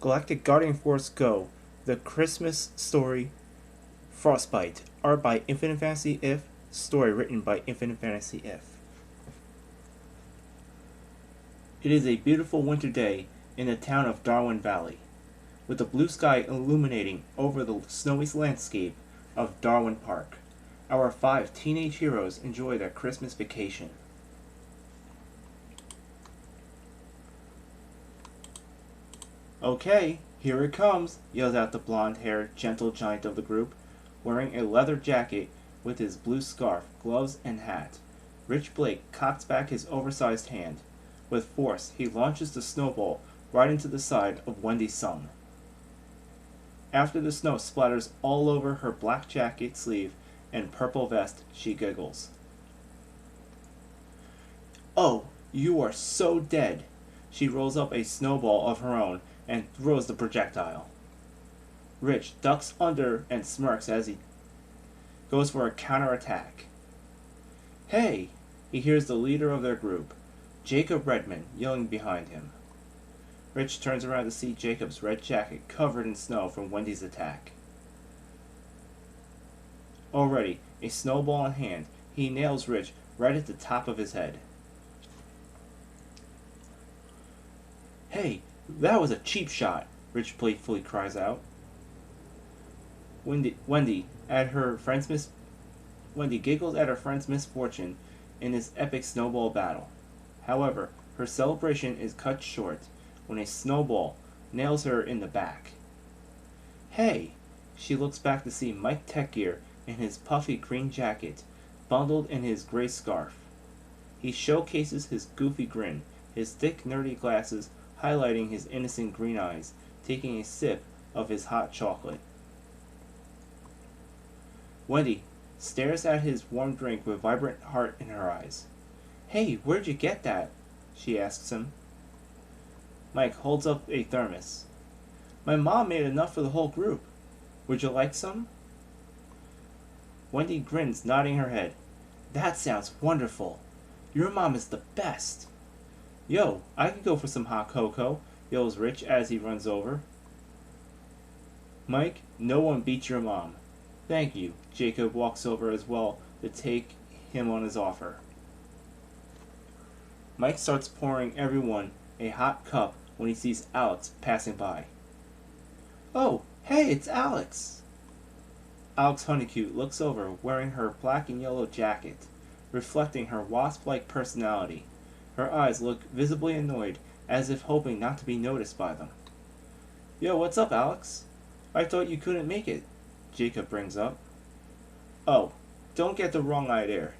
Galactic Guardian Force Go, The Christmas Story, Frostbite, art by Infinite Fantasy If, story written by Infinite Fantasy If. It is a beautiful winter day in the town of Darwin Valley, with the blue sky illuminating over the snowy landscape of Darwin Park. Our 5 teenage heroes enjoy their Christmas vacation. Okay, here it comes, yells out the blonde-haired, gentle giant of the group, wearing a leather jacket with his blue scarf, gloves, and hat. Rich Blake cocks back his oversized hand. With force, he launches the snowball right into the side of Wendy Seung. After the snow splatters all over her black jacket sleeve and purple vest, she giggles. "Oh, you are so dead!" She rolls up a snowball of her own and throws the projectile. Rich ducks under and smirks as he goes for a counterattack. "Hey!" He hears the leader of their group, Jacob Redmen, yelling behind him. Rich turns around to see Jacob's red jacket covered in snow from Wendy's attack. Already, a snowball in hand, he nails Rich right at the top of his head. "Hey, that was a cheap shot!" Rich playfully cries out. Wendy giggles at her friend's misfortune in this epic snowball battle. However, her celebration is cut short when a snowball nails her in the back. "Hey!" She looks back to see Mike Techgear in his puffy green jacket, bundled in his gray scarf. He showcases his goofy grin, his thick nerdy glasses highlighting his innocent green eyes, taking a sip of his hot chocolate. Wendy stares at his warm drink with vibrant heart in her eyes. "Hey, where'd you get that?" she asks him. Mike holds up a thermos. "My mom made enough for the whole group. Would you like some?" Wendy grins, nodding her head. "That sounds wonderful. Your mom is the best." "Yo, I could go for some hot cocoa," yells Rich as he runs over. "Mike, no one beats your mom." "Thank you." Jacob walks over as well to take him on his offer. Mike starts pouring everyone a hot cup when he sees Alex passing by. "Oh, hey, it's Alex!" Alex Honeycutt looks over, wearing her black and yellow jacket, reflecting her wasp-like personality. Her eyes look visibly annoyed, as if hoping not to be noticed by them. "Yo, what's up, Alex? I thought you couldn't make it," Jacob brings up. "Oh, don't get the wrong idea.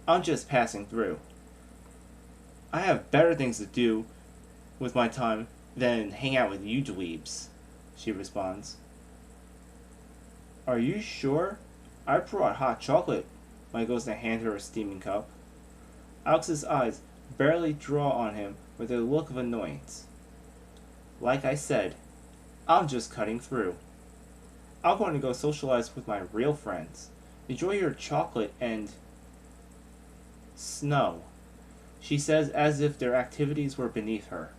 I'm just passing through. I have better things to do with my time than hang out with you dweebs," she responds. "Are you sure? I brought hot chocolate." Mike goes to hand her a steaming cup. Alex's eyes barely draw on him with a look of annoyance. "Like I said, I'm just cutting through. I'm going to go socialize with my real friends. Enjoy your chocolate and snow," she says as if their activities were beneath her.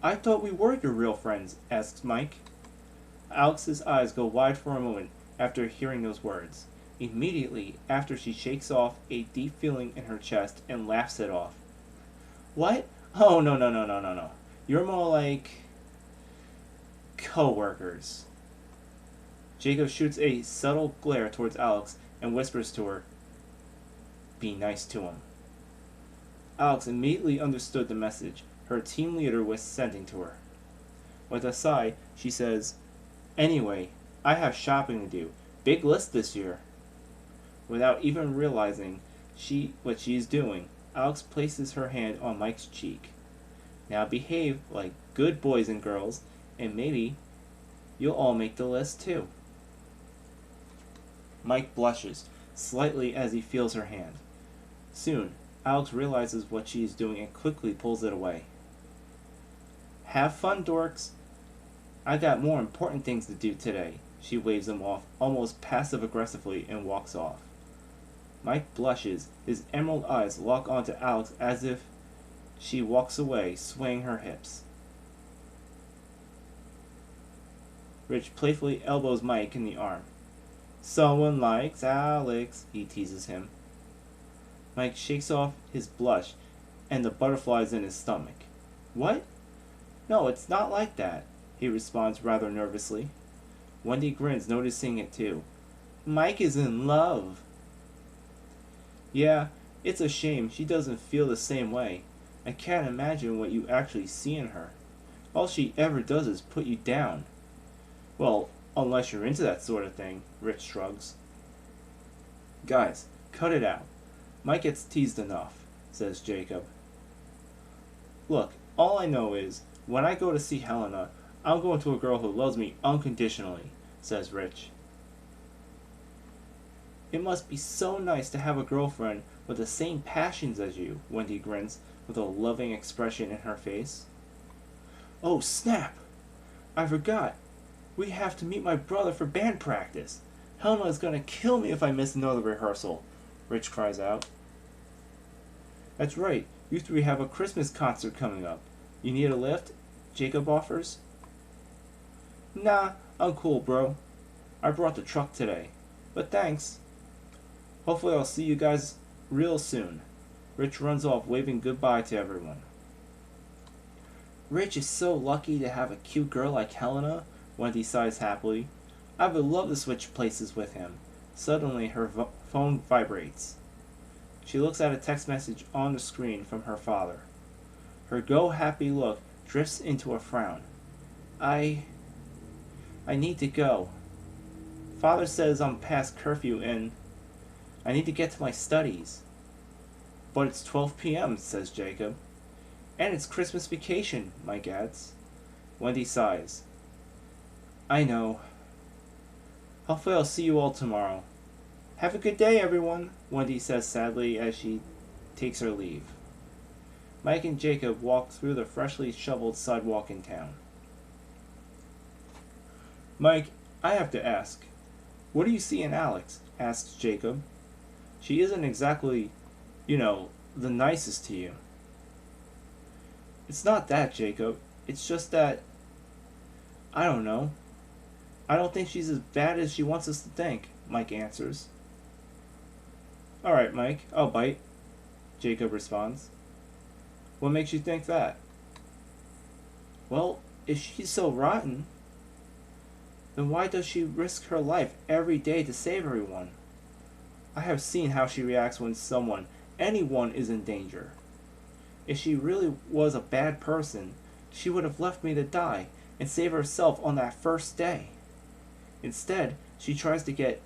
"I thought we were your real friends," asks Mike. Alex's eyes go wide for a moment after hearing those words. Immediately after, she shakes off a deep feeling in her chest and laughs it off. "What? Oh, no. You're more like co-workers." Jacob shoots a subtle glare towards Alex and whispers to her, "Be nice to him." Alex immediately understood the message her team leader was sending to her. With a sigh, she says, "Anyway, I have shopping to do. Big list this year." Without even realizing what she is doing, Alex places her hand on Mike's cheek. "Now behave like good boys and girls, and maybe you'll all make the list too." Mike blushes slightly as he feels her hand. Soon, Alex realizes what she is doing and quickly pulls it away. "Have fun, dorks. I got more important things to do today." She waves them off almost passive-aggressively and walks off. Mike blushes. His emerald eyes lock onto Alex as if She walks away, swaying her hips. Rich playfully elbows Mike in the arm. Someone likes Alex, he teases him. Mike shakes off his blush and the butterflies in his stomach. What? No, it's not like that, he responds rather nervously. Wendy grins, noticing it too. Mike is in love. Yeah, it's a shame she doesn't feel the same way. I can't imagine what you actually see in her. All she ever does is put you down. Well, unless you're into that sort of thing, Rich shrugs. Guys, cut it out. Mike gets teased enough, says Jacob. Look, all I know is, when I go to see Helena, I'm going to a girl who loves me unconditionally, says Rich. It must be so nice to have a girlfriend with the same passions as you, Wendy grins, with a loving expression in her face. Oh, snap! I forgot. We have to meet my brother for band practice. Helena is going to kill me if I miss another rehearsal, Rich cries out. That's right, you three have a Christmas concert coming up. You need a lift? Jacob offers. Nah, I'm cool, bro. I brought the truck today. But thanks. Hopefully I'll see you guys real soon. Rich runs off, waving goodbye to everyone. Rich is so lucky to have a cute girl like Helena, Wendy sighs happily. I would love to switch places with him. Suddenly her phone vibrates. She looks at a text message on the screen from her father. Her go-happy look drifts into a frown. I need to go. Father says I'm past curfew and I need to get to my studies. But it's 12 p.m., says Jacob. And it's Christmas vacation, Mike adds. Wendy sighs. I know. Hopefully I'll see you all tomorrow. Have a good day, everyone, Wendy says sadly as she takes her leave. Mike and Jacob walk through the freshly shoveled sidewalk in town. Mike, I have to ask. What do you see in Alex? Asks Jacob. She isn't exactly, the nicest to you. It's not that, Jacob. It's just that, I don't know. I don't think she's as bad as she wants us to think, Mike answers. Alright, Mike, I'll bite, Jacob responds. What makes you think that? Well, if she's so rotten, then why does she risk her life every day to save everyone? I have seen how she reacts when anyone is in danger. If she really was a bad person, she would have left me to die and save herself on that first day. Instead, she tries to get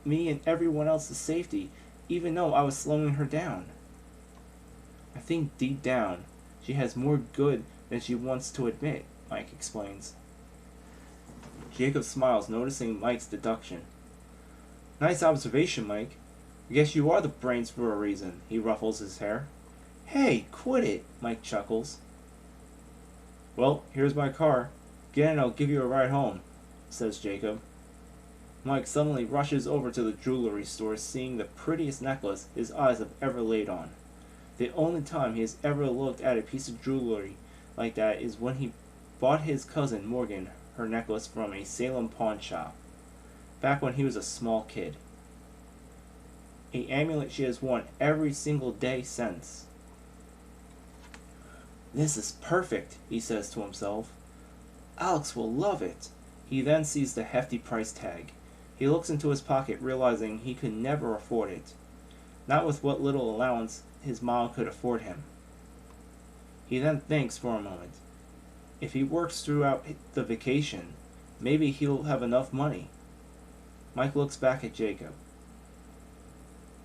me and everyone else to safety, even though I was slowing her down. I think deep down, she has more good than she wants to admit, Mike explains. Jacob smiles, noticing Mike's deduction. Nice observation, Mike. I guess you are the brains for a reason, he ruffles his hair. Hey, quit it, Mike chuckles. Well, here's my car. Get in, I'll give you a ride home, says Jacob. Mike suddenly rushes over to the jewelry store, seeing the prettiest necklace his eyes have ever laid on. The only time he has ever looked at a piece of jewelry like that is when he bought his cousin Morgan her necklace from a Salem pawn shop, back when he was a small kid. An amulet she has worn every single day since. This is perfect, he says to himself. Alex will love it. He then sees the hefty price tag. He looks into his pocket, realizing he could never afford it. Not with what little allowance his mom could afford him. He then thinks for a moment. If he works throughout the vacation, maybe he'll have enough money. Mike looks back at Jacob.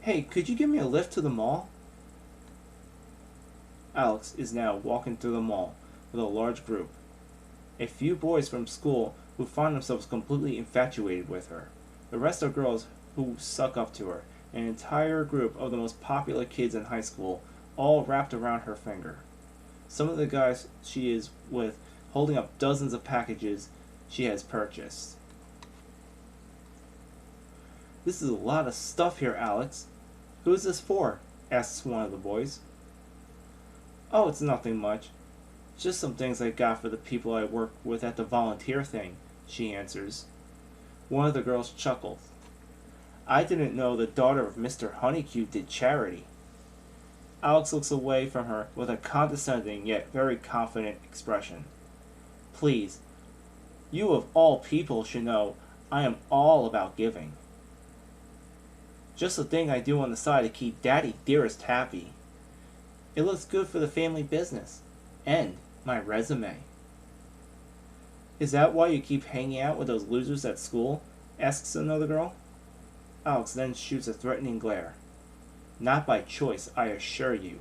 Hey, could you give me a lift to the mall? Alex is now walking through the mall with a large group. A few boys from school who find themselves completely infatuated with her. The rest are girls who suck up to her. An entire group of the most popular kids in high school, all wrapped around her finger. Some of the guys she is with holding up dozens of packages she has purchased. This is a lot of stuff here, Alex. Who is this for? Asks one of the boys. Oh, it's nothing much. Just some things I got for the people I work with at the volunteer thing, she answers. One of the girls chuckles. I didn't know the daughter of Mr. Honeycutt did charity. Alex looks away from her with a condescending yet very confident expression. Please, you of all people should know I am all about giving. Just a thing I do on the side to keep Daddy Dearest happy. It looks good for the family business. And my resume. Is that why you keep hanging out with those losers at school? Asks another girl. Alex then shoots a threatening glare. Not by choice, I assure you.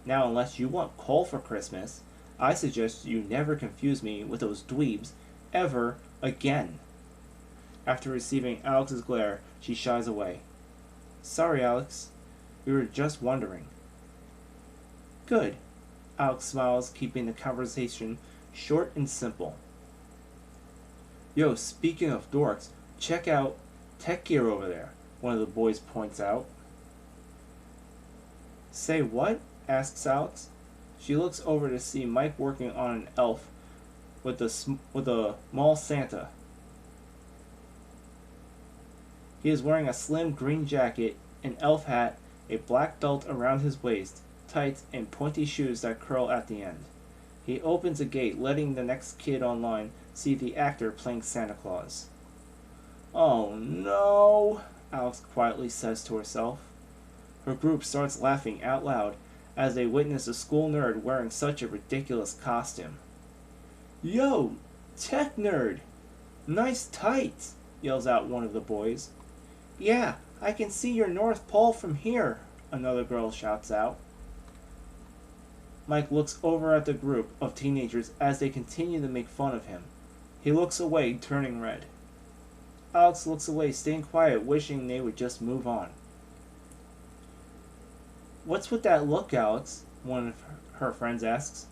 Now, unless you want coal for Christmas, I suggest you never confuse me with those dweebs ever again. After receiving Alex's glare, she shies away. Sorry, Alex. We were just wondering. Good. Alex smiles, keeping the conversation short and simple. Yo, speaking of dorks, check out Techgear over there, one of the boys points out. Say what? Asks Alex. She looks over to see Mike working on an elf with a mall Santa. He is wearing a slim green jacket, an elf hat, a black belt around his waist, tights, and pointy shoes that curl at the end. He opens a gate, letting the next kid online see the actor playing Santa Claus. Oh no, Alex quietly says to herself. Her group starts laughing out loud as they witness a school nerd wearing such a ridiculous costume. Yo, tech nerd! Nice tights! Yells out one of the boys. Yeah, I can see your North Pole from here, another girl shouts out. Mike looks over at the group of teenagers as they continue to make fun of him. He looks away, turning red. Alex looks away, staying quiet, wishing they would just move on. What's with that look, Alex? One of her friends asks.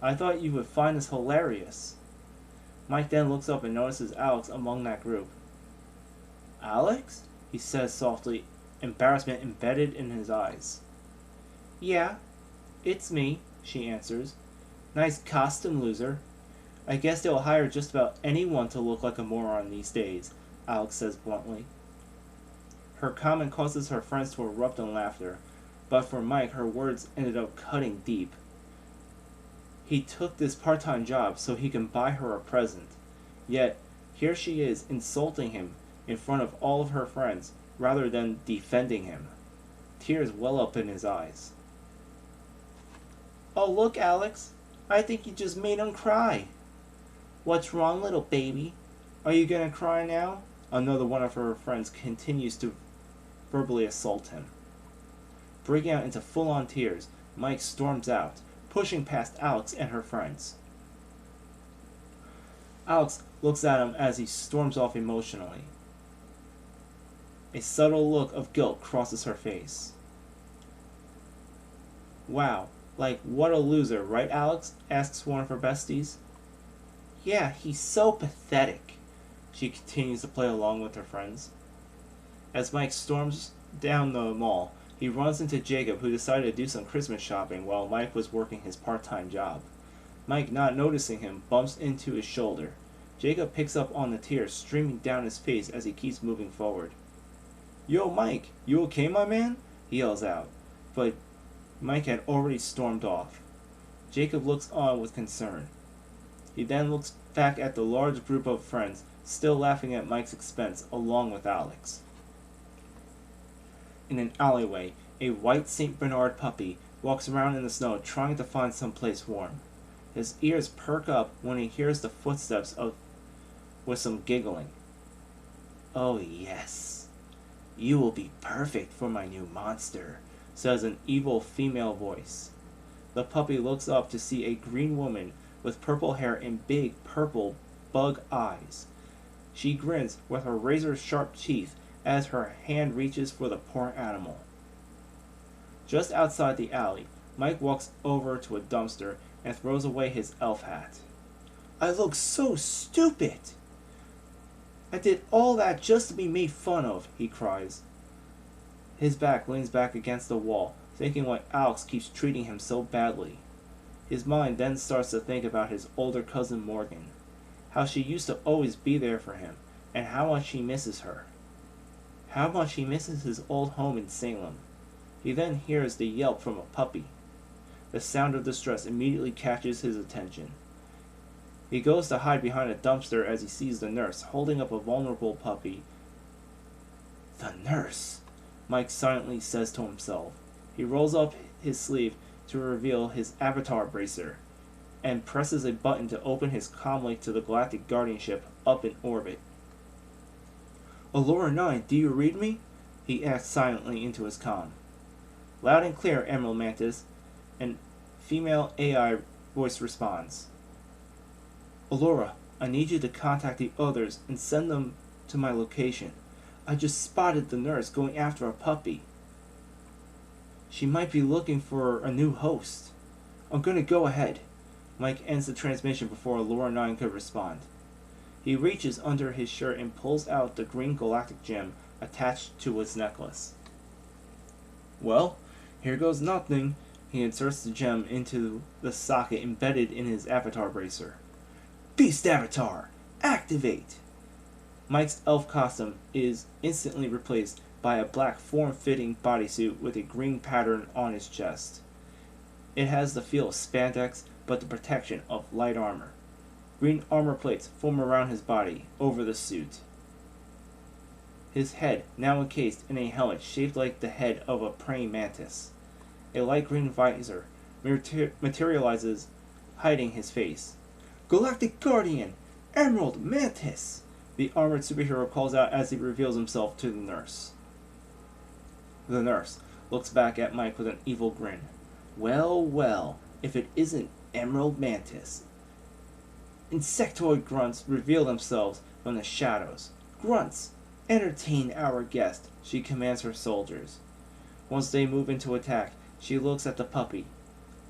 I thought you would find this hilarious. Mike then looks up and notices Alex among that group. Alex? He says softly, embarrassment embedded in his eyes. Yeah, it's me, she answers. Nice costume, loser. I guess they'll hire just about anyone to look like a moron these days, Alex says bluntly. Her comment causes her friends to erupt in laughter, but for Mike, her words ended up cutting deep. He took this part-time job so he can buy her a present. Yet, here she is insulting him in front of all of her friends, rather than defending him. Tears well up in his eyes. Oh look, Alex. I think you just made him cry. What's wrong, little baby? Are you gonna cry now? Another one of her friends continues to verbally assault him. Breaking out into full-on tears, Mike storms out, pushing past Alex and her friends. Alex looks at him as he storms off emotionally. A subtle look of guilt crosses her face. Wow, like what a loser, right, Alex? Asks one of her besties. Yeah, he's so pathetic. She continues to play along with her friends. As Mike storms down the mall, he runs into Jacob, who decided to do some Christmas shopping while Mike was working his part-time job. Mike, not noticing him, bumps into his shoulder. Jacob picks up on the tears streaming down his face as he keeps moving forward. Yo, Mike, you okay, my man? He yells out, but Mike had already stormed off. Jacob looks on with concern. He then looks back at the large group of friends, still laughing at Mike's expense, along with Alex. In an alleyway, a white St. Bernard puppy walks around in the snow trying to find some place warm. His ears perk up when he hears the footsteps with some giggling. Oh yes, you will be perfect for my new monster, says an evil female voice. The puppy looks up to see a green woman with purple hair and big purple bug eyes. She grins with her razor-sharp teeth as her hand reaches for the poor animal. Just outside the alley, Mike walks over to a dumpster and throws away his elf hat. I look so stupid! I did all that just to be made fun of, he cries. His back leans back against the wall, thinking why Alex keeps treating him so badly. His mind then starts to think about his older cousin Morgan, how she used to always be there for him, and how much he misses her. How much he misses his old home in Salem. He then hears the yelp from a puppy. The sound of distress immediately catches his attention. He goes to hide behind a dumpster as he sees the nurse holding up a vulnerable puppy. The nurse, Mike silently says to himself. He rolls up his sleeve to reveal his avatar bracer, and presses a button to open his comlink to the Galactic Guardian ship up in orbit. Allura 9, do you read me? He asks silently into his comm. Loud and clear, Emerald Mantis, and female AI voice responds. Allura, I need you to contact the others and send them to my location. I just spotted the nurse going after a puppy. She might be looking for a new host. I'm gonna go ahead. Mike ends the transmission before Allura 9 could respond. He reaches under his shirt and pulls out the green galactic gem attached to his necklace. Well, here goes nothing. He inserts the gem into the socket embedded in his avatar bracer. Beast Avatar, activate! Mike's elf costume is instantly replaced by a black form-fitting bodysuit with a green pattern on his chest. It has the feel of spandex, but the protection of light armor. Green armor plates form around his body, over the suit. His head now encased in a helmet shaped like the head of a praying mantis. A light green visor materializes, hiding his face. Galactic Guardian! Emerald Mantis! The armored superhero calls out as he reveals himself to the nurse. The nurse looks back at Mike with an evil grin. Well, well, if it isn't Emerald Mantis. Insectoid grunts reveal themselves from the shadows. Grunts, entertain our guest, she commands her soldiers. Once they move into attack, she looks at the puppy.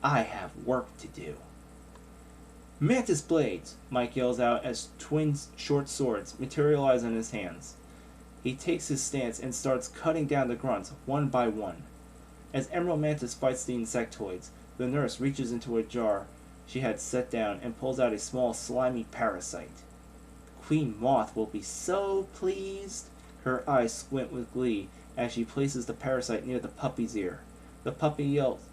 I have work to do. Mantis blades, Mike yells out as twin short swords materialize in his hands. He takes his stance and starts cutting down the grunts one by one. As Emerald Mantis fights the insectoids, the nurse reaches into a jar she had set down and pulls out a small slimy parasite. Queen Moth will be so pleased. Her eyes squint with glee as she places the parasite near the puppy's ear. The puppy yelps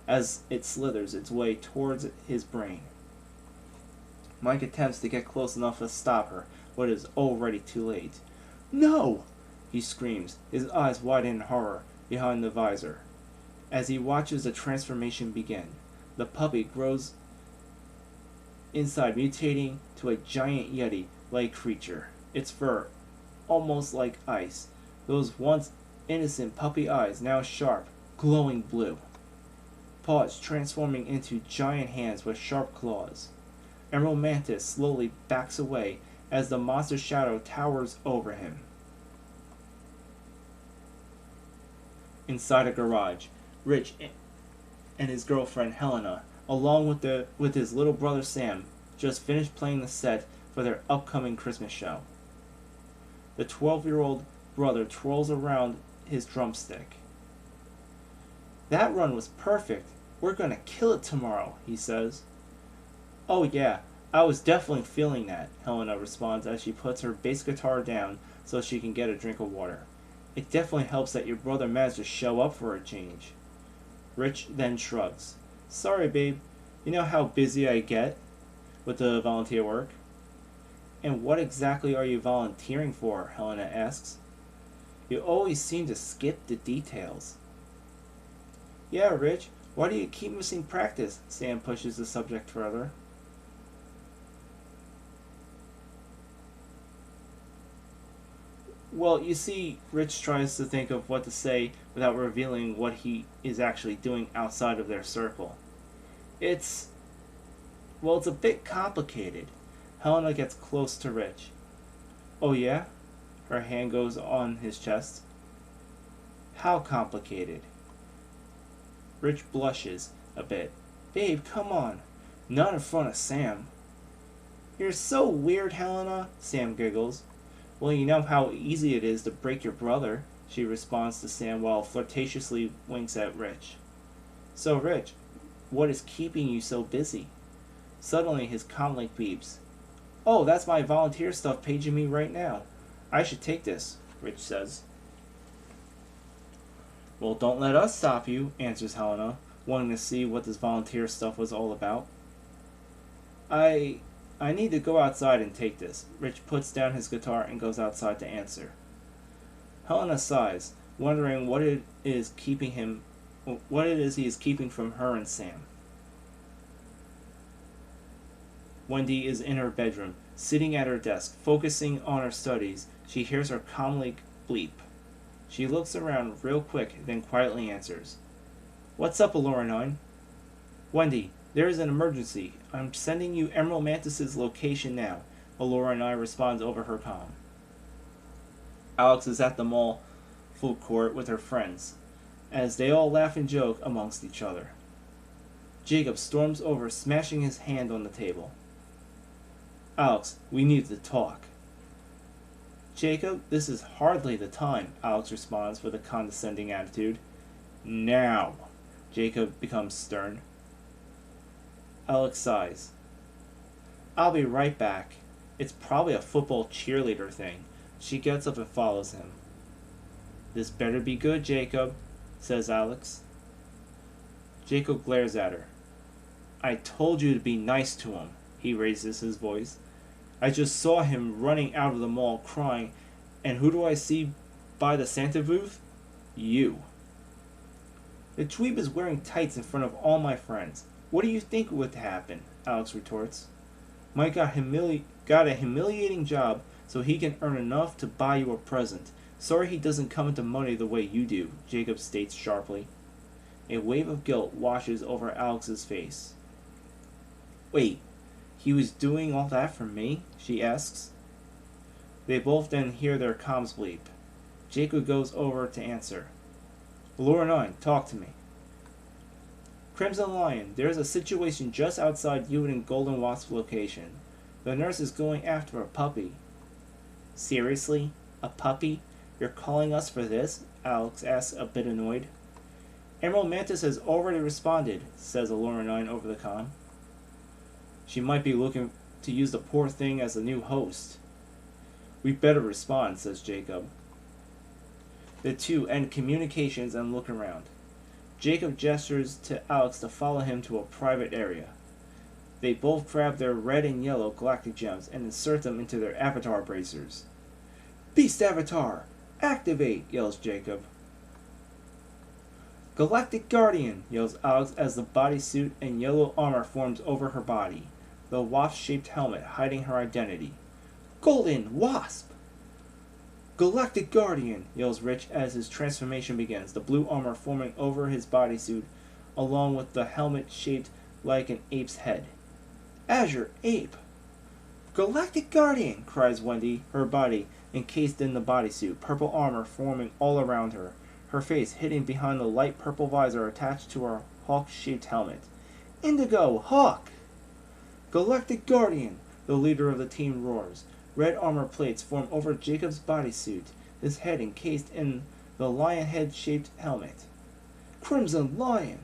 as it slithers its way towards his brain. Mike attempts to get close enough to stop her, but it is already too late. No! He screams, his eyes wide in horror behind the visor. As he watches the transformation begin, the puppy grows inside, mutating to a giant yeti-like creature. Its fur, almost like ice. Those once innocent puppy eyes now sharp, glowing blue. Paws transforming into giant hands with sharp claws. Emerald Mantis slowly backs away as the monster's shadow towers over him. Inside a garage, Rich and his girlfriend Helena, along with his little brother Sam, just finished playing the set for their upcoming Christmas show. The 12-year-old brother twirls around his drumstick. That run was perfect. We're gonna kill it tomorrow, he says. Oh yeah, I was definitely feeling that, Helena responds as she puts her bass guitar down so she can get a drink of water. It definitely helps that your brother managed to show up for a change. Rich then shrugs. Sorry, babe. You know how busy I get with the volunteer work? And what exactly are you volunteering for? Helena asks. You always seem to skip the details. Yeah, Rich. Why do you keep missing practice? Sam pushes the subject further. Well, you see, Rich tries to think of what to say without revealing what he is actually doing outside of their circle. It's a bit complicated. Helena gets close to Rich. Oh yeah? Her hand goes on his chest. How complicated? Rich blushes a bit. Babe, come on. Not in front of Sam. You're so weird, Helena, Sam giggles. Well, you know how easy it is to break your brother, she responds to Sam while flirtatiously winks at Rich. So, Rich, what is keeping you so busy? Suddenly his comlink beeps. Oh, that's my volunteer stuff paging me right now. I should take this, Rich says. Well, don't let us stop you, answers Helena, wanting to see what this volunteer stuff was all about. I need to go outside and take this. Rich puts down his guitar and goes outside to answer. Helena sighs, wondering what it is he is keeping from her and Sam. Wendy is in her bedroom, sitting at her desk, focusing on her studies. She hears her comlink bleep. She looks around real quick, then quietly answers. What's up, Allura 9? Wendy, there is an emergency. I'm sending you Emerald Mantis's location now, Allura 9 responds over her comm. Alex is at the mall food court with her friends, as they all laugh and joke amongst each other. Jacob storms over, smashing his hand on the table. Alex, we need to talk. Jacob, this is hardly the time, Alex responds with a condescending attitude. Now. Jacob becomes stern. Alex sighs. I'll be right back. It's probably a football cheerleader thing. She gets up and follows him. This better be good, Jacob, says Alex. Jacob glares at her. I told you to be nice to him, he raises his voice. I just saw him running out of the mall crying, and who do I see by the Santa booth? You. The dweeb is wearing tights in front of all my friends. What do you think would happen? Alex retorts. Mike got a humiliating job so he can earn enough to buy you a present. Sorry he doesn't come into money the way you do, Jacob states sharply. A wave of guilt washes over Alex's face. Wait, he was doing all that for me? She asks. They both then hear their comms bleep. Jacob goes over to answer. Allura 9, talk to me. Crimson Lion, there is a situation just outside you and Golden Wasp's location. The nurse is going after a puppy. Seriously? A puppy? You're calling us for this? Alex asks, a bit annoyed. Emerald Mantis has already responded, says Allura 9 over the comm. She might be looking to use the poor thing as a new host. We better respond, says Jacob. The two end communications and look around. Jacob gestures to Alex to follow him to a private area. They both grab their red and yellow galactic gems and insert them into their avatar bracers. Beast Avatar! Activate! Yells Jacob. Galactic Guardian! Yells Alex as the bodysuit and yellow armor forms over her body, the wasp-shaped helmet hiding her identity. Golden Wasp! Galactic Guardian! Yells Rich as his transformation begins, the blue armor forming over his bodysuit, along with the helmet shaped like an ape's head. Azure Ape! Galactic Guardian! Cries Wendy, her body encased in the bodysuit, purple armor forming all around her, her face hidden behind the light purple visor attached to her hawk-shaped helmet. Indigo Hawk! Galactic Guardian! The leader of the team roars. Red armor plates form over Jacob's bodysuit, his head encased in the lion head-shaped helmet. Crimson Lion!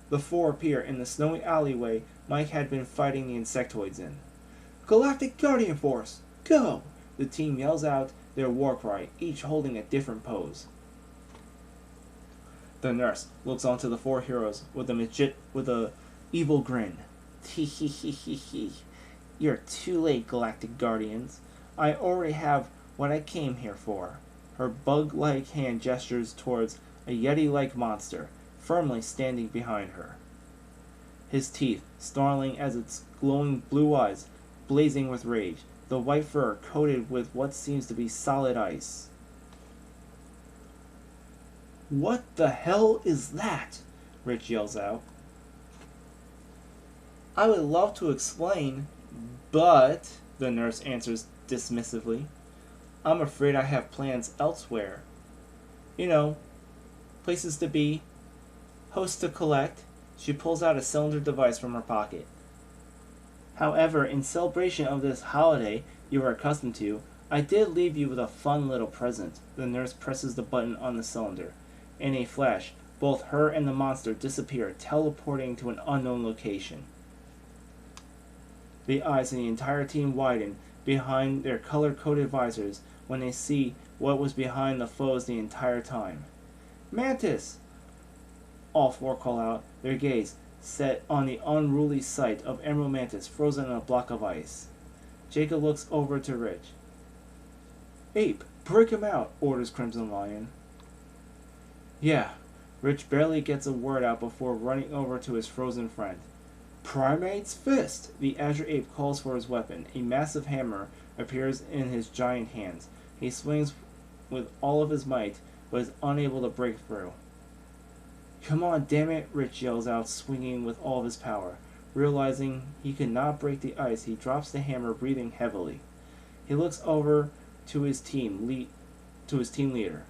The four appear in the snowy alleyway Mike had been fighting the Insectoids in. Galactic Guardian Force! Go! The team yells out their war cry, each holding a different pose. The nurse looks onto the four heroes with a evil grin. Tee hee hee hee hee. You're too late, Galactic Guardians. I already have what I came here for. Her bug-like hand gestures towards a yeti-like monster, firmly standing behind her. His teeth, snarling as its glowing blue eyes, blazing with rage, the white fur coated with what seems to be solid ice. What the hell is that? Rich yells out. I would love to explain, but, the nurse answers dismissively, I'm afraid I have plans elsewhere. You know, places to be, hosts to collect. She pulls out a cylinder device from her pocket. However, in celebration of this holiday you are accustomed to, I did leave you with a fun little present. The nurse presses the button on the cylinder. In a flash, Both her and the monster disappear, teleporting to an unknown location. The eyes of the entire team widen behind their color-coded visors when they see what was behind the foes the entire time. Mantis! All four call out, their gaze set on the unruly sight of Emerald Mantis frozen in a block of ice. Jacob looks over to Rich. Ape, break him out, orders Crimson Lion. Yeah, Rich barely gets a word out before running over to his frozen friend. Primate's Fist! The Azure Ape calls for his weapon. A massive hammer appears in his giant hands. He swings with all of his might, but is unable to break through. Come on, damn it, Rich yells out, swinging with all of his power. Realizing he could not break the ice, he drops the hammer, breathing heavily. He looks over to his team leader.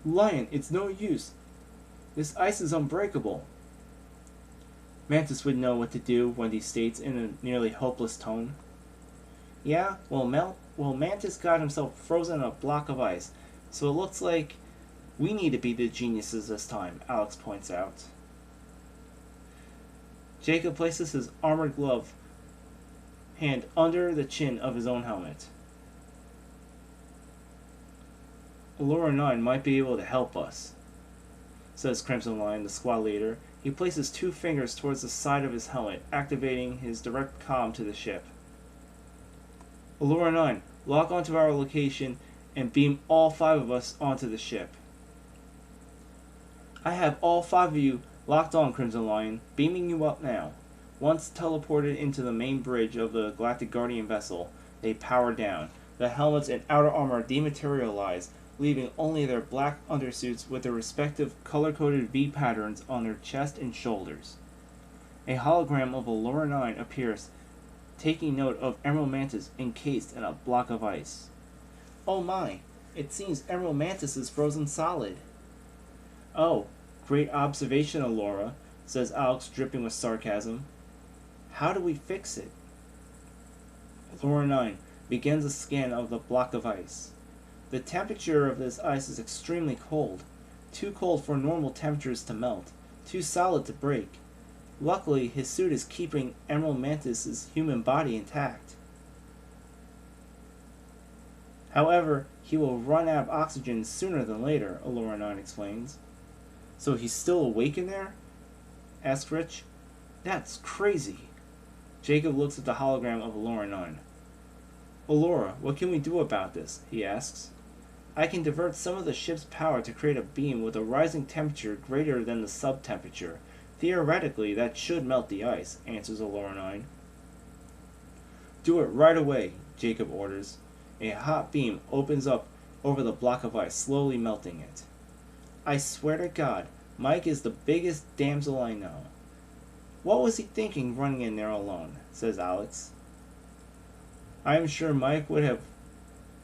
Lion, it's no use. This ice is unbreakable. Mantis would know what to do, Wendy states in a nearly hopeless tone. Yeah, well, Mantis got himself frozen in a block of ice, so it looks like we need to be the geniuses this time, Alex points out. Jacob places his armored glove hand under the chin of his own helmet. Allura 9 might be able to help us, says Crimson Lion, the squad leader. He places 2 fingers towards the side of his helmet, activating his direct comm to the ship. Allura 9, lock onto our location and beam all 5 of us onto the ship. I have all 5 of you locked on, Crimson Lion, beaming you up now. Once teleported into the main bridge of the Galactic Guardian vessel, they power down. The helmets and outer armor dematerialize, leaving only their black undersuits with their respective color-coded V patterns on their chest and shoulders. A hologram of Allura 9 appears, taking note of Emerald Mantis encased in a block of ice. Oh my, it seems Emerald Mantis is frozen solid. Oh, great observation, Allura, says Alex, dripping with sarcasm. How do we fix it? Allura 9 begins a scan of the block of ice. The temperature of this ice is extremely cold. Too cold for normal temperatures to melt. Too solid to break. Luckily, his suit is keeping Emerald Mantis' human body intact. However, he will run out of oxygen sooner than later, Allura 9 explains. So he's still awake in there? Asks Rich. That's crazy. Jacob looks at the hologram of Allura 9. Allura, what can we do about this? He asks. I can divert some of the ship's power to create a beam with a rising temperature greater than the sub-temperature. Theoretically, that should melt the ice, answers Allura 9. Do it right away, Jacob orders. A hot beam opens up over the block of ice, slowly melting it. I swear to God, Mike is the biggest damsel I know. What was he thinking running in there alone? Says Alex. I am sure Mike would have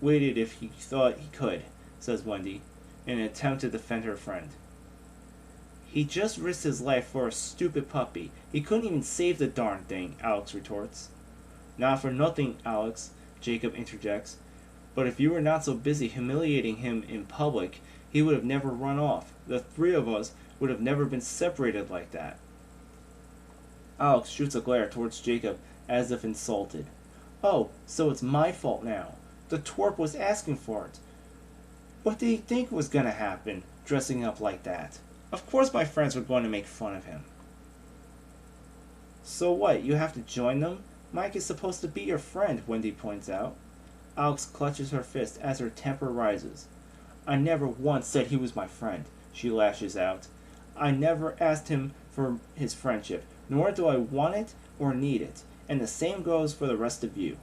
waited if he thought he could, says Wendy, in an attempt to defend her friend. He just risked his life for a stupid puppy. He couldn't even save the darn thing, Alex retorts. Not for nothing, Alex, Jacob interjects. But if you were not so busy humiliating him in public, he would have never run off. The 3 of us would have never been separated like that. Alex shoots a glare towards Jacob as if insulted. Oh, so it's my fault now. The twerp was asking for it. What did he think was going to happen, dressing up like that? Of course my friends were going to make fun of him. So what, you have to join them? Mike is supposed to be your friend, Wendy points out. Alex clutches her fist as her temper rises. I never once said he was my friend, she lashes out. I never asked him for his friendship, nor do I want it or need it, and the same goes for the rest of you.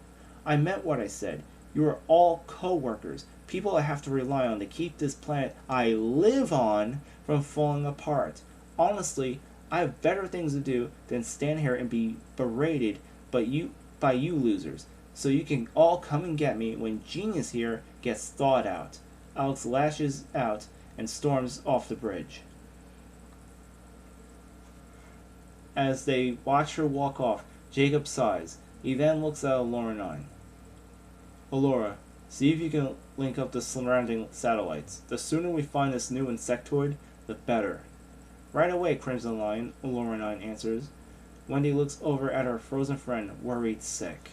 I meant what I said. You are all co-workers, people I have to rely on to keep this planet I live on from falling apart. Honestly, I have better things to do than stand here and be berated by you losers, so you can all come and get me when genius here gets thawed out. Alex lashes out and storms off the bridge. As they watch her walk off, Jacob sighs. He then looks at Allura 9. Allura, see if you can link up the surrounding satellites. The sooner we find this new insectoid, the better. Right away, Crimson Lion, Lorelei answers. Wendy looks over at her frozen friend, worried sick.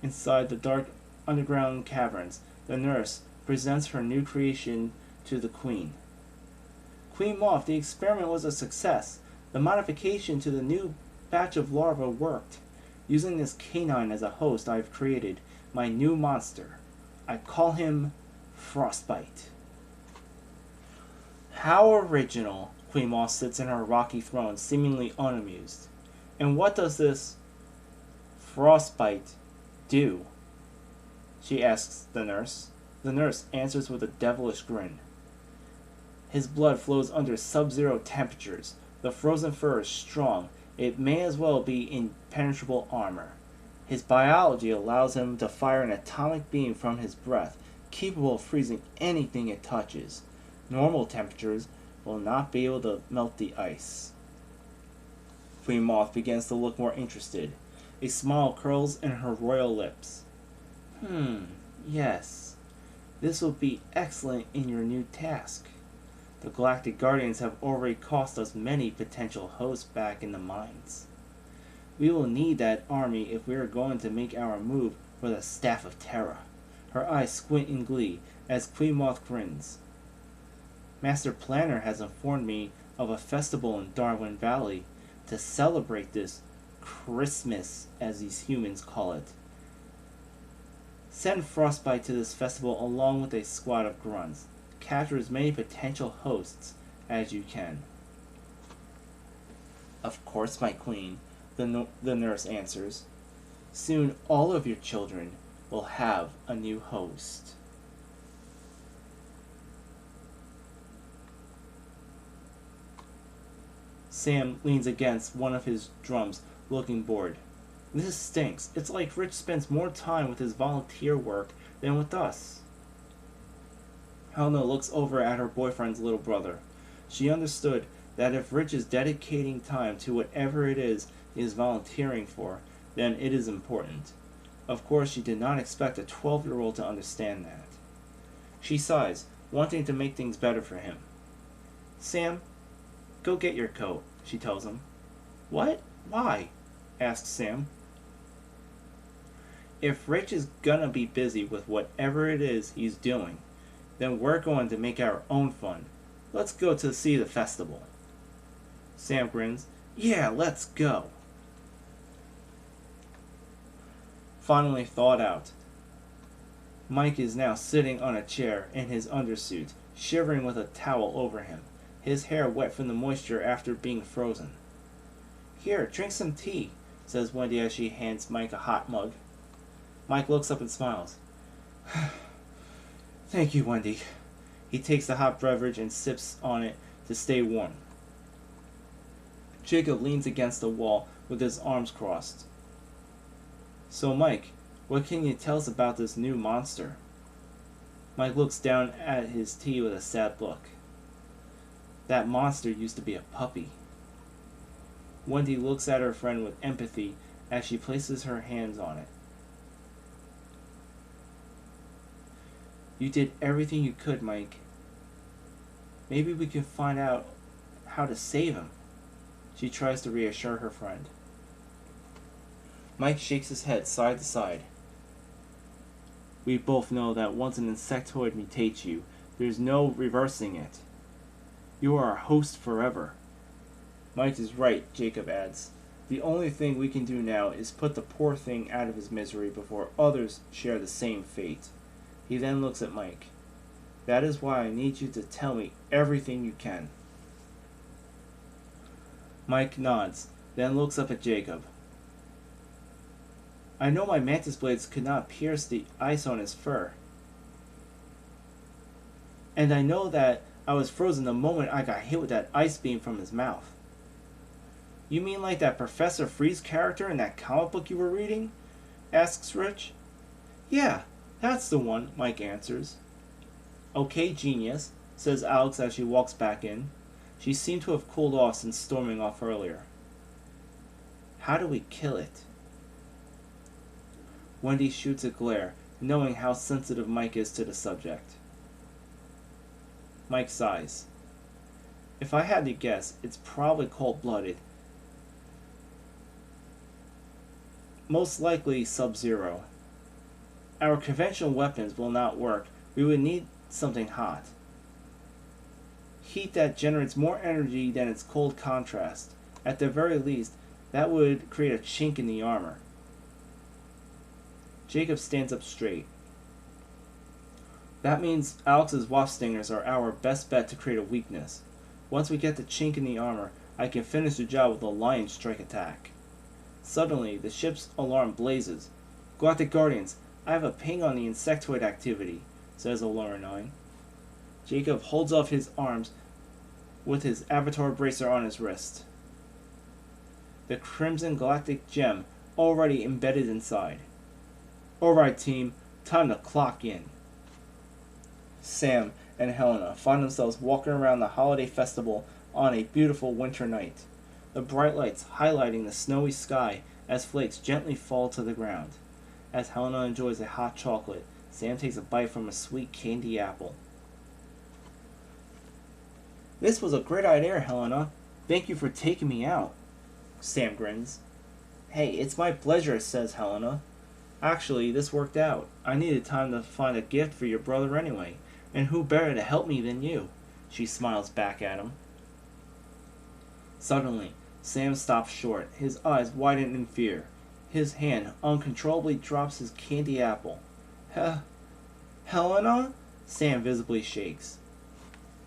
Inside the dark underground caverns, the nurse presents her new creation to the Queen. Queen Moth, the experiment was a success. The modification to the new batch of larvae worked. Using this canine as a host, I've created my new monster. I call him Frostbite. How original! Queen Moth sits in her rocky throne, seemingly unamused. And what does this Frostbite do? She asks the nurse. The nurse answers with a devilish grin. His blood flows under sub-zero temperatures. The frozen fur is strong. It may as well be impenetrable armor. His biology allows him to fire an atomic beam from his breath, capable of freezing anything it touches. Normal temperatures will not be able to melt the ice. Queen Moth begins to look more interested. A smile curls in her royal lips. Yes. This will be excellent in your new task. The Galactic Guardians have already cost us many potential hosts back in the mines. We will need that army if we are going to make our move for the Staff of Terra. Her eyes squint in glee as Queen Moth grins. Master Planner has informed me of a festival in Darwin Valley to celebrate this Christmas, as these humans call it. Send Frostbite to this festival along with a squad of grunts. Capture as many potential hosts as you can. Of course, my queen, the nurse answers. Soon all of your children will have a new host. Sam leans against one of his drums, looking bored. This stinks. It's like Rich spends more time with his volunteer work than with us. Helena looks over at her boyfriend's little brother. She understood that if Rich is dedicating time to whatever it is he is volunteering for, then it is important. Of course, she did not expect a 12-year-old to understand that. She sighs, wanting to make things better for him. Sam, go get your coat, she tells him. What? Why? Asks Sam. If Rich is gonna be busy with whatever it is he's doing, then we're going to make our own fun. Let's go to see the festival. Sam grins. Yeah, let's go. Finally thawed out, Mike is now sitting on a chair in his undersuit, shivering with a towel over him, his hair wet from the moisture after being frozen. Here, drink some tea, says Wendy as she hands Mike a hot mug. Mike looks up and smiles. Thank you, Wendy. He takes the hot beverage and sips on it to stay warm. Jacob leans against the wall with his arms crossed. So, Mike, what can you tell us about this new monster? Mike looks down at his tea with a sad look. That monster used to be a puppy. Wendy looks at her friend with empathy as she places her hands on it. You did everything you could, Mike. Maybe we can find out how to save him. She tries to reassure her friend. Mike shakes his head side to side. We both know that once an insectoid mutates you, there's no reversing it. You are our host forever. Mike is right, Jacob adds. The only thing we can do now is put the poor thing out of his misery before others share the same fate. He then looks at Mike. That is why I need you to tell me everything you can. Mike nods, then looks up at Jacob. I know my mantis blades could not pierce the ice on his fur. And I know that I was frozen the moment I got hit with that ice beam from his mouth. You mean like that Professor Freeze character in that comic book you were reading? Asks Rich. Yeah, that's the one, Mike answers. Okay, genius, says Alex as she walks back in. She seemed to have cooled off since storming off earlier. How do we kill it? Wendy shoots a glare, knowing how sensitive Mike is to the subject. Mike sighs. If I had to guess, it's probably cold-blooded. Most likely Sub-Zero. Our conventional weapons will not work. We would need something hot. Heat that generates more energy than its cold contrast. At the very least, that would create a chink in the armor. Jacob stands up straight. That means Alex's wasp stingers are our best bet to create a weakness. Once we get the chink in the armor, I can finish the job with a lion strike attack. Suddenly, the ship's alarm blazes. Galactic Guardians, I have a ping on the insectoid activity, says Alarm 9. Jacob holds up his arms with his avatar bracer on his wrist. The crimson galactic gem already embedded inside. Alright team, time to clock in. Sam and Helena find themselves walking around the holiday festival on a beautiful winter night. The bright lights highlighting the snowy sky as flakes gently fall to the ground. As Helena enjoys a hot chocolate, Sam takes a bite from a sweet candy apple. This was a great idea, Helena. Thank you for taking me out. Sam grins. Hey, it's my pleasure, says Helena. Actually, this worked out. I needed time to find a gift for your brother anyway, and who better to help me than you? She smiles back at him. Suddenly, Sam stops short, his eyes widen in fear. His hand uncontrollably drops his candy apple. Helena? Sam visibly shakes.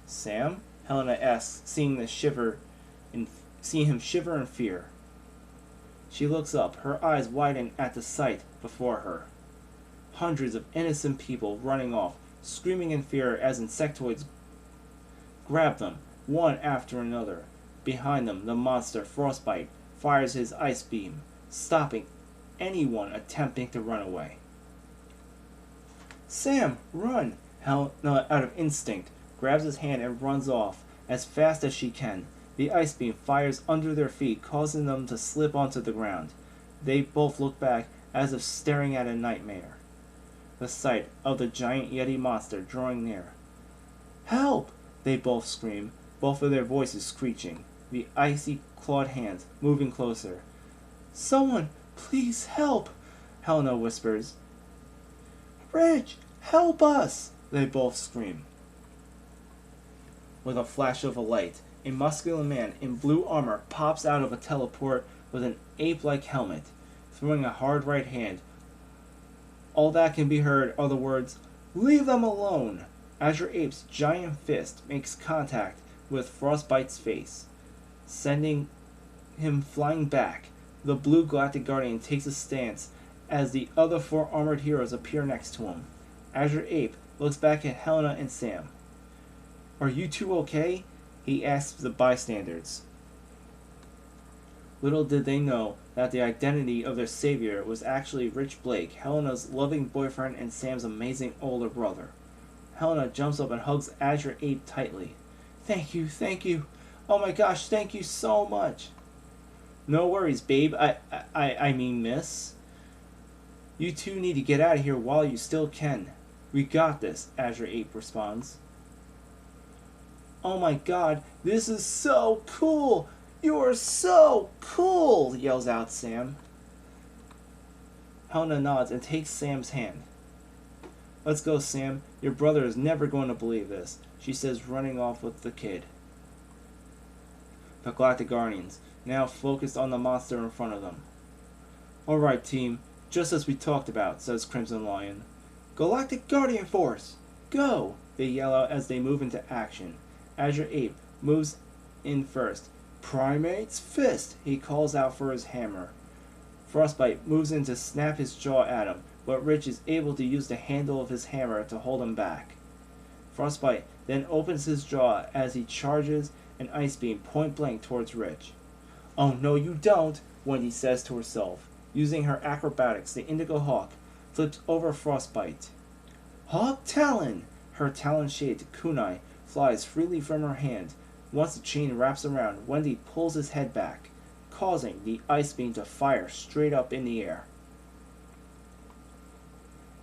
Sam? Helena asks, seeing him shiver in fear. She looks up, her eyes widen at the sight before her. Hundreds of innocent people running off, screaming in fear as insectoids grab them, one after another. Behind them, the monster, Frostbite, fires his ice beam, stopping anyone attempting to run away. Sam, run! Helena, out of instinct, grabs his hand and runs off as fast as she can. The ice beam fires under their feet, causing them to slip onto the ground. They both look back as if staring at a nightmare. The sight of the giant Yeti monster drawing near. Help! They both scream, both of their voices screeching, the icy clawed hands moving closer. Someone, please help! Helena whispers. Rich, help us! They both scream. With a flash of a light, a muscular man in blue armor pops out of a teleport with an ape-like helmet, throwing a hard right hand. All that can be heard are the words, "Leave them alone!" Azure Ape's giant fist makes contact with Frostbite's face, sending him flying back. The blue Galactic Guardian takes a stance as the other four armored heroes appear next to him. Azure Ape looks back at Helena and Sam. Are you two okay? He asks the bystanders. Little did they know that the identity of their savior was actually Rich Blake, Helena's loving boyfriend and Sam's amazing older brother. Helena jumps up and hugs Azure Ape tightly. Thank you, thank you. Oh my gosh, thank you so much. No worries, babe. I mean, miss. You two need to get out of here while you still can. We got this, Azure Ape responds. Oh my god, this is so cool! You are so cool! Yells out Sam. Helena nods and takes Sam's hand. Let's go, Sam. Your brother is never going to believe this, she says, running off with the kid. The Galactic Guardians, now focused on the monster in front of them. Alright, team, just as we talked about, says Crimson Lion. Galactic Guardian Force! Go! They yell out as they move into action. Azure Ape moves in first. Primate's Fist! He calls out for his hammer. Frostbite moves in to snap his jaw at him, but Rich is able to use the handle of his hammer to hold him back. Frostbite then opens his jaw as he charges an ice beam point blank towards Rich. Oh no you don't, Wendy says to herself. Using her acrobatics, the Indigo Hawk flips over Frostbite. Hawk Talon! Her talon-shaped kunai flies freely from her hand. Once the chain wraps around, Wendy pulls his head back, causing the ice beam to fire straight up in the air.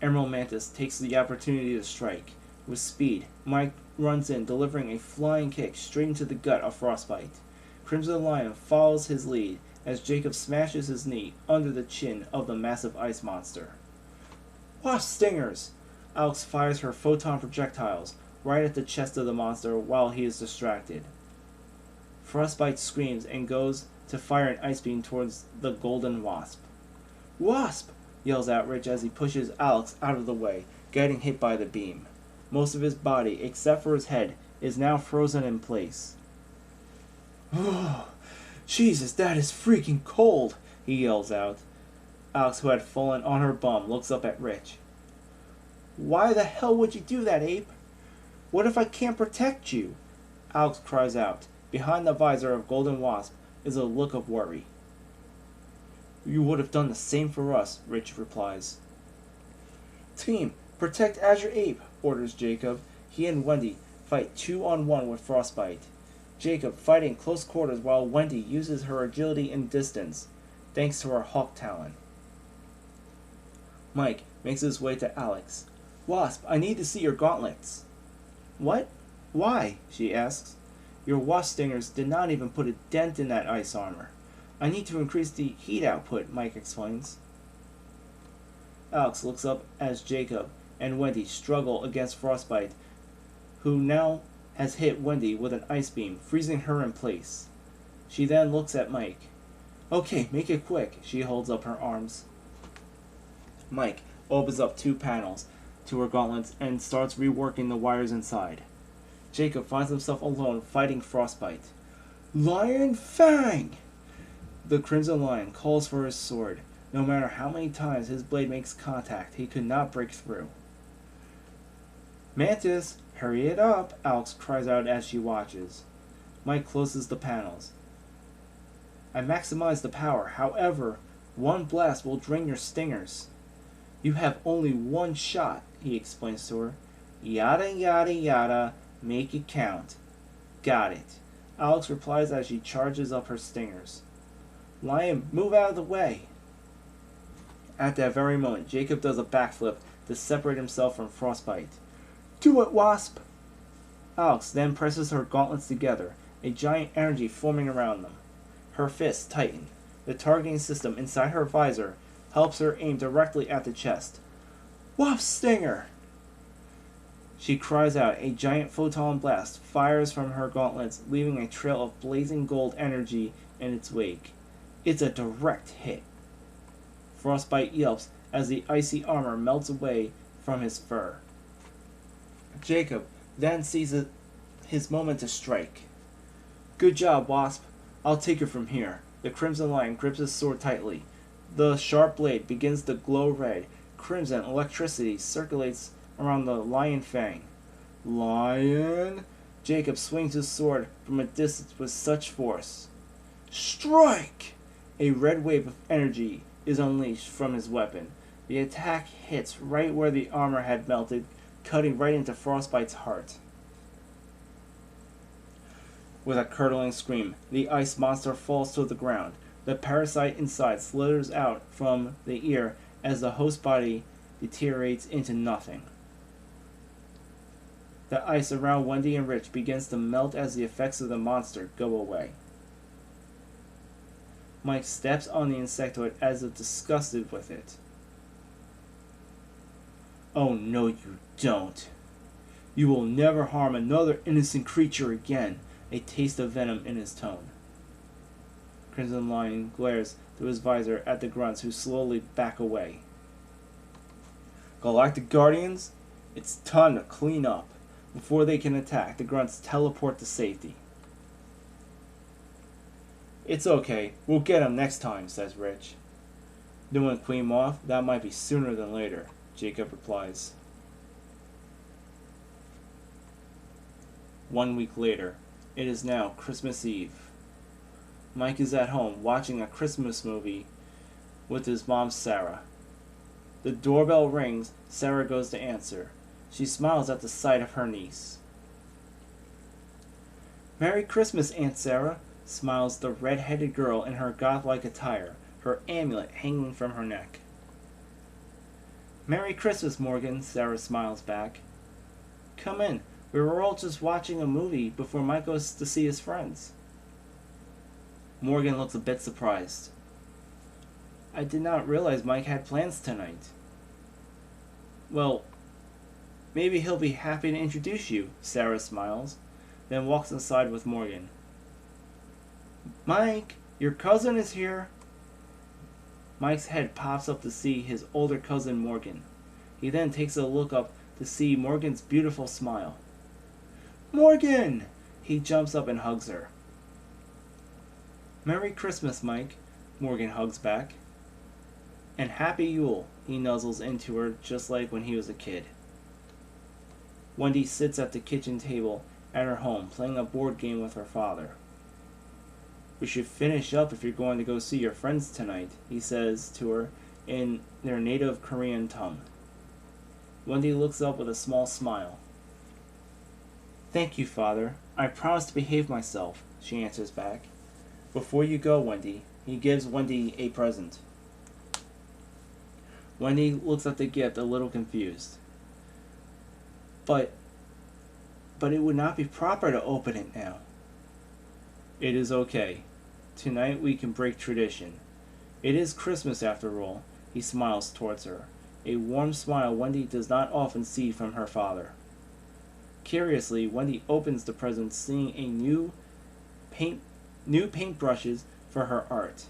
Emerald Mantis takes the opportunity to strike. With speed, Mike runs in, delivering a flying kick straight into the gut of Frostbite. Crimson Lion follows his lead as Jacob smashes his knee under the chin of the massive ice monster. Wasp stingers! Alex fires her photon projectiles right at the chest of the monster while he is distracted. Frostbite screams and goes to fire an ice beam towards the golden wasp. Wasp! Yells out Rich as he pushes Alex out of the way, getting hit by the beam. Most of his body, except for his head, is now frozen in place. Oh, Jesus, that is freaking cold, he yells out. Alex, who had fallen on her bum, looks up at Rich. Why the hell would you do that, Ape? What if I can't protect you? Alex cries out. Behind the visor of Golden Wasp is a look of worry. You would have done the same for us, Rich replies. Team, protect Azure Ape, orders Jacob. He and Wendy fight 2-on-1 with Frostbite. Jacob fighting close quarters while Wendy uses her agility and distance, thanks to her hawk talent. Mike makes his way to Alex. Wasp, I need to see your gauntlets. What? Why? She asks. Your wasp stingers did not even put a dent in that ice armor. I need to increase the heat output, Mike explains. Alex looks up as Jacob and Wendy struggle against Frostbite, who now has hit Wendy with an ice beam, freezing her in place. She then looks at Mike. Okay, make it quick, she holds up her arms. Mike opens up 2 panels to her gauntlets and starts reworking the wires inside. Jacob finds himself alone fighting Frostbite. Lion Fang! The Crimson Lion calls for his sword. No matter how many times his blade makes contact, he could not break through. Mantis, hurry it up, Alex cries out as she watches. Mike closes the panels. I maximize the power, however, one blast will drain your stingers. You have only 1 shot, he explains to her. Yada yada yada, make it count. Got it. Alex replies as she charges up her stingers. Lion, move out of the way. At that very moment, Jacob does a backflip to separate himself from Frostbite. Do it, Wasp! Alex then presses her gauntlets together, a giant energy forming around them. Her fists tighten. The targeting system inside her visor helps her aim directly at the chest. Wasp stinger! She cries out. A giant photon blast fires from her gauntlets, leaving a trail of blazing gold energy in its wake. It's a direct hit. Frostbite yelps as the icy armor melts away from his fur. Jacob then seizes his moment to strike. Good job, Wasp. I'll take it from here. The Crimson Lion grips his sword tightly. The sharp blade begins to glow red. Crimson electricity circulates around the Lion Fang. Lion! Jacob swings his sword from a distance with such force. Strike! A red wave of energy is unleashed from his weapon. The attack hits right where the armor had melted, cutting right into Frostbite's heart. With a curdling scream, the ice monster falls to the ground. The parasite inside slithers out from the ear as the host body deteriorates into nothing. The ice around Wendy and Rich begins to melt as the effects of the monster go away. Mike steps on the insectoid as if disgusted with it. Oh no, you don't. You will never harm another innocent creature again, a taste of venom in his tone. Crimson Lion glares through his visor at the grunts who slowly back away. Galactic Guardians, it's time to clean up. Before they can attack, the grunts teleport to safety. It's okay, we'll get him next time, says Rich. Doing Queen Moth, that might be sooner than later, Jacob replies. 1 week later, it is now Christmas Eve. Mike is at home watching a Christmas movie with his mom, Sarah. The doorbell rings. Sarah goes to answer. She smiles at the sight of her niece. Merry Christmas, Aunt Sarah, smiles the red-headed girl in her goth-like attire, her amulet hanging from her neck. Merry Christmas, Morgan, Sarah smiles back. Come in. We were all just watching a movie before Mike goes to see his friends. Morgan looks a bit surprised. I did not realize Mike had plans tonight. Well, maybe he'll be happy to introduce you, Sarah smiles, then walks inside with Morgan. Mike, your cousin is here. Mike's head pops up to see his older cousin Morgan. He then takes a look up to see Morgan's beautiful smile. Morgan! He jumps up and hugs her. Merry Christmas, Mike, Morgan hugs back. And Happy Yule, he nuzzles into her just like when he was a kid. Wendy sits at the kitchen table at her home playing a board game with her father. We should finish up if you're going to go see your friends tonight, he says to her in their native Korean tongue. Wendy looks up with a small smile. Thank you, Father. I promise to behave myself, she answers back. Before you go, Wendy, he gives Wendy a present. Wendy looks at the gift a little confused. But it would not be proper to open it now. It is okay. Tonight we can break tradition. It is Christmas after all, he smiles towards her, a warm smile Wendy does not often see from her father. Curiously, Wendy opens the present seeing a new paintbrushes for her art.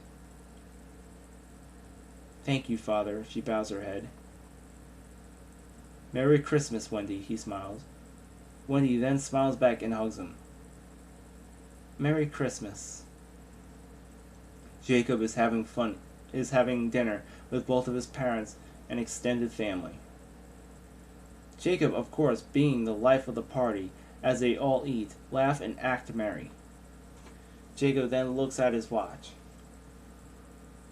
Thank you, Father, she bows her head. Merry Christmas, Wendy, he smiles. Wendy then smiles back and hugs him. Merry Christmas. Jacob is having dinner with both of his parents and extended family. Jacob, of course, being the life of the party, as they all eat, laugh, and act merry. Jacob then looks at his watch.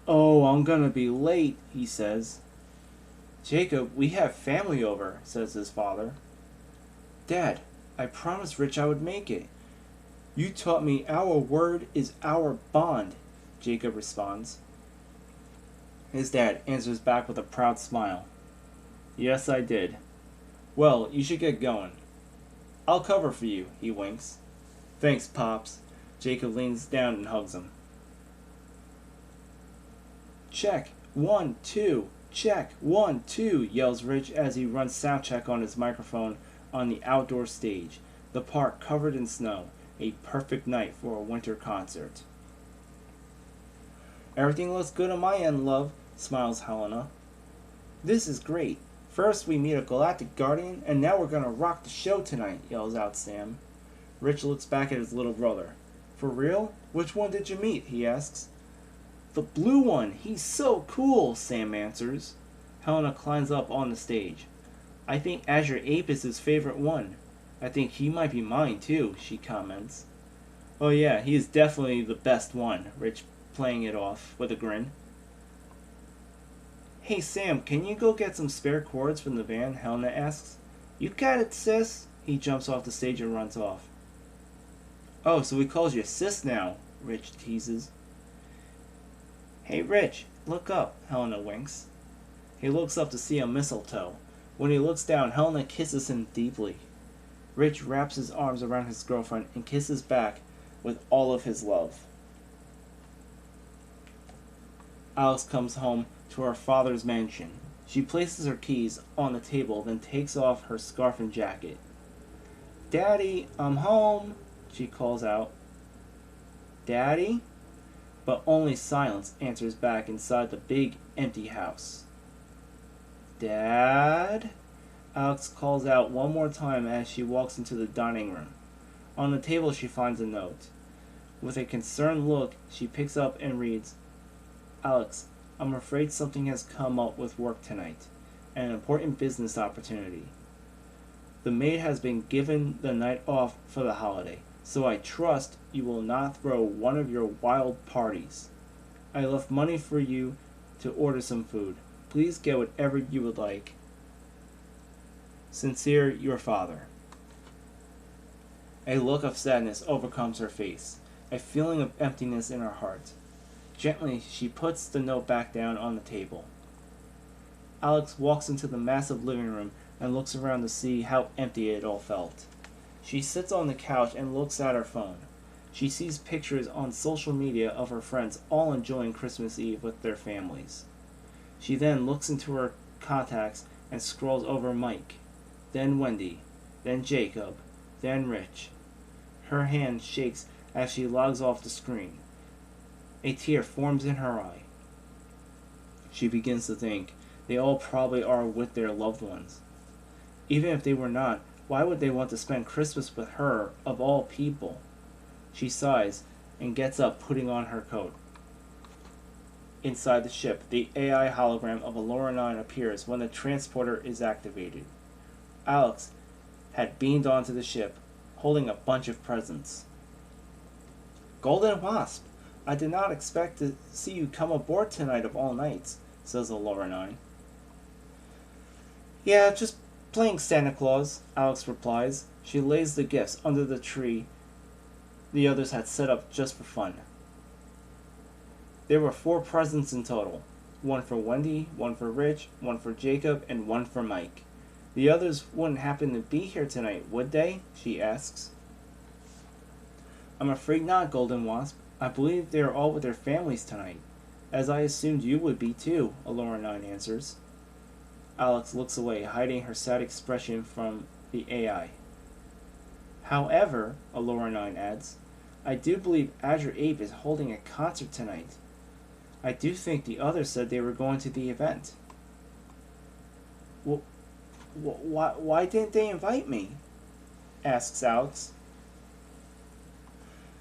Oh, I'm gonna be late, he says. Jacob, we have family over, says his father. Dad, I promised Rich I would make it. You taught me our word is our bond, Jacob responds. His dad answers back with a proud smile. Yes, I did. Well, you should get going. I'll cover for you, he winks. Thanks, Pops. Jacob leans down and hugs him. Check, 1, 2, check, 1, 2, yells Rich as he runs sound check on his microphone on the outdoor stage, the park covered in snow, a perfect night for a winter concert. Everything looks good on my end, love, smiles Helena. This is great. First we meet a galactic guardian, and now we're gonna rock the show tonight, yells out Sam. Rich looks back at his little brother. For real? Which one did you meet? He asks. The blue one! He's so cool! Sam answers. Helena climbs up on the stage. I think Azure Ape is his favorite one. I think he might be mine too, she comments. Oh yeah, he is definitely the best one, Rich playing it off with a grin. Hey Sam, can you go get some spare cords from the van? Helena asks. You got it, sis. He jumps off the stage and runs off. Oh, so he calls you sis now, Rich teases. Hey Rich, look up, Helena winks. He looks up to see a mistletoe. When he looks down, Helena kisses him deeply. Rich wraps his arms around his girlfriend and kisses back with all of his love. Alex comes home to her father's mansion. She places her keys on the table, then takes off her scarf and jacket. Daddy, I'm home, she calls out. Daddy? But only silence answers back inside the big, empty house. Dad? Alex calls out one more time as she walks into the dining room. On the table she finds a note. With a concerned look, she picks up and reads, Alex, I'm afraid something has come up with work tonight. An important business opportunity. The maid has been given the night off for the holiday, so I trust you will not throw one of your wild parties. I left money for you to order some food. Please get whatever you would like. Sincere, your father. A look of sadness overcomes her face, a feeling of emptiness in her heart. Gently, she puts the note back down on the table. Alex walks into the massive living room and looks around to see how empty it all felt. She sits on the couch and looks at her phone. She sees pictures on social media of her friends all enjoying Christmas Eve with their families. She then looks into her contacts and scrolls over Mike, then Wendy, then Jacob, then Rich. Her hand shakes as she logs off the screen. A tear forms in her eye. She begins to think they all probably are with their loved ones. Even if they were not, why would they want to spend Christmas with her, of all people? She sighs and gets up, putting on her coat. Inside the ship, the AI hologram of Allura 9 appears when the transporter is activated. Alex had beamed onto the ship, holding a bunch of presents. "Golden Wasp, I did not expect to see you come aboard tonight of all nights," says Allura 9. "Yeah, just playing Santa Claus," Alex replies. She lays the gifts under the tree the others had set up just for fun. There were 4 presents in total. 1 for Wendy, 1 for Rich, 1 for Jacob, and 1 for Mike. "The others wouldn't happen to be here tonight, would they?" she asks. "I'm afraid not, Golden Wasp. I believe they are all with their families tonight, as I assumed you would be too," Allura 9 answers. Alex looks away, hiding her sad expression from the AI. "However," Allura 9 adds, "I do believe Azure Ape is holding a concert tonight. I do think the others said they were going to the event." Why didn't they invite me?" asks Alex.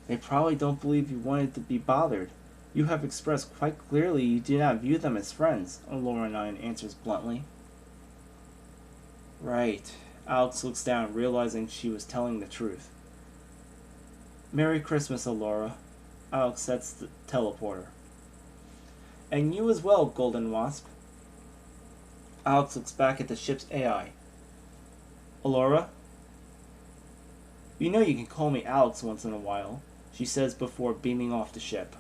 "They probably don't believe you wanted to be bothered. You have expressed quite clearly you do not view them as friends," Allura 9 answers bluntly. Right. Alex looks down, realizing she was telling the truth. "Merry Christmas, Allura." Alex sets the teleporter. "And you as well, Golden Wasp." Alex looks back at the ship's AI. "Allura? You know you can call me Alex once in a while," she says before beaming off the ship.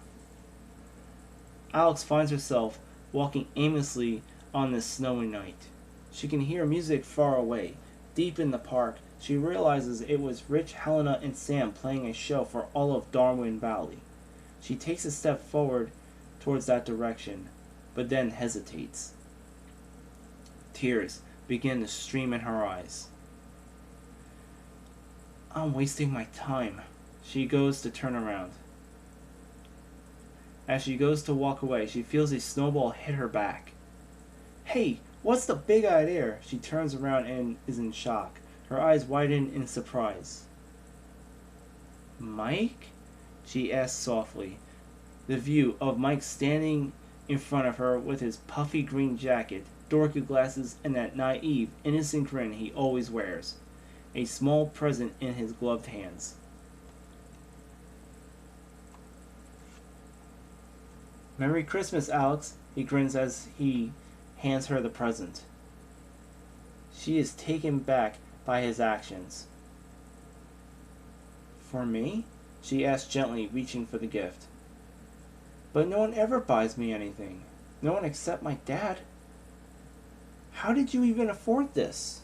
Alex finds herself walking aimlessly on this snowy night. She can hear music far away. Deep in the park, she realizes it was Rich, Helena, and Sam playing a show for all of Darwin Valley. She takes a step forward towards that direction, but then hesitates. Tears begin to stream in her eyes. "I'm wasting my time." She goes to turn around. As she goes to walk away, she feels a snowball hit her back. "Hey, what's the big idea?" She turns around and is in shock. Her eyes widen in surprise. "Mike?" she asks softly. The view of Mike standing in front of her with his puffy green jacket, dorky glasses, and that naive, innocent grin he always wears. A small present in his gloved hands. "Merry Christmas, Alex," he grins as he hands her the present. She is taken back by his actions. "For me?" she asks gently, reaching for the gift. "But no one ever buys me anything. No one except my dad. How did you even afford this?"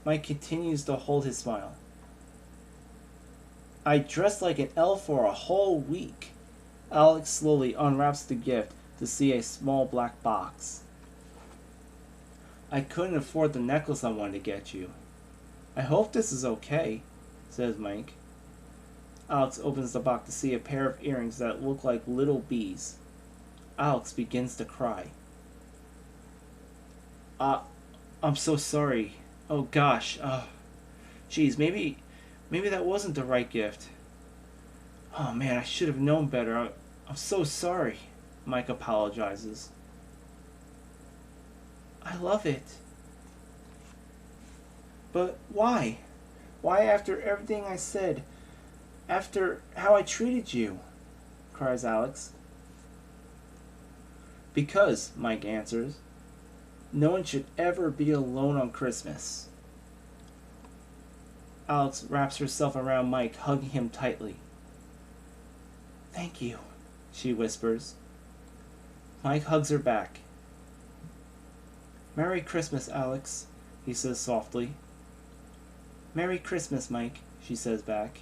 Mike continues to hold his smile. "I dressed like an elf for a whole week." Alex slowly unwraps the gift to see a small black box. "I couldn't afford the necklace I wanted to get you." "I hope this is okay," says Mike. Alex opens the box to see a pair of earrings that look like little bees. Alex begins to cry. I'm so sorry. Oh gosh. Geez, maybe that wasn't the right gift. Oh man, I should have known better. I'm so sorry," Mike apologizes. "I love it." "But why? Why after everything I said? After how I treated you?" cries Alex. "Because," Mike answers, "no one should ever be alone on Christmas." Alex wraps herself around Mike, hugging him tightly. "Thank you," she whispers. Mike hugs her back. "Merry Christmas, Alex," he says softly. "Merry Christmas, Mike," she says back.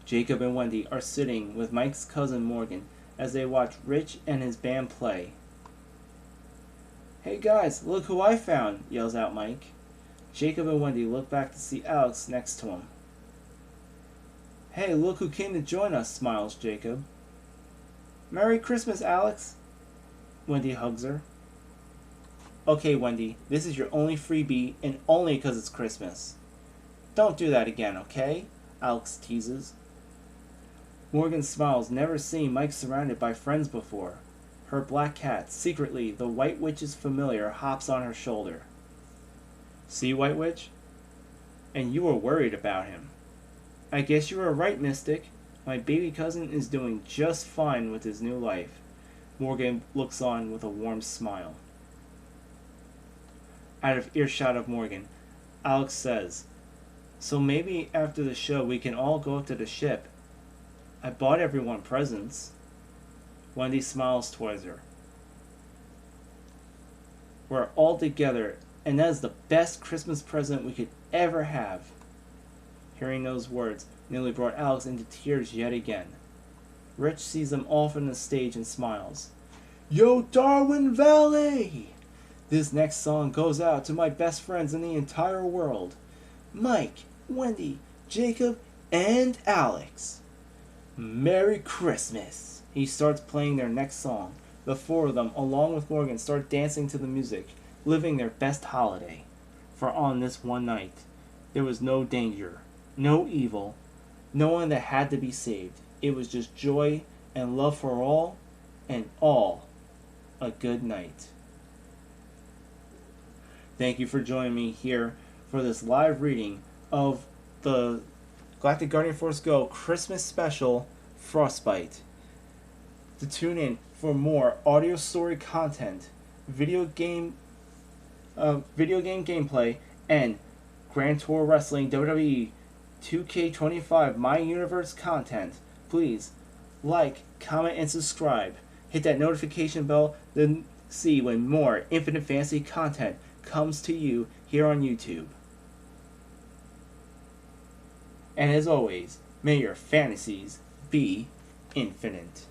Jacob and Wendy are sitting with Mike's cousin Morgan as they watch Rich and his band play. "Hey guys, look who I found," yells out Mike. Jacob and Wendy look back to see Alex next to him. "Hey, look who came to join us," smiles Jacob. "Merry Christmas, Alex." Wendy hugs her. "Okay, Wendy, this is your only freebie, and only 'cause it's Christmas. Don't do that again, okay?" Alex teases. Morgan smiles, never seeing Mike surrounded by friends before. Her black cat, secretly the White Witch's familiar, hops on her shoulder. "See, White Witch? And you were worried about him. I guess you were right, Mystic. My baby cousin is doing just fine with his new life." Morgan looks on with a warm smile. Out of earshot of Morgan, Alex says, "So maybe after the show we can all go up to the ship. I bought everyone presents." Wendy smiles towards her. "We're all together, and that is the best Christmas present we could ever have." Hearing those words nearly brought Alex into tears yet again. Rich sees them all from the stage and smiles. "Yo, Darwin Valley! This next song goes out to my best friends in the entire world. Mike, Wendy, Jacob, and Alex. Merry Christmas!" He starts playing their next song. The four of them, along with Morgan, start dancing to the music, living their best holiday. For on this one night, there was no danger, no evil, no one that had to be saved. It was just joy and love for all, and all a good night. Thank you for joining me here for this live reading of the Galactic Guardian Force Go Christmas Special Frostbite. To tune in for more audio story content, video game gameplay, and Grand Tour Wrestling WWE 2K25 My Universe content, please like, comment, and subscribe. Hit that notification bell to see when more Infinite Fantasy content comes to you here on YouTube. And as always, may your fantasies be infinite.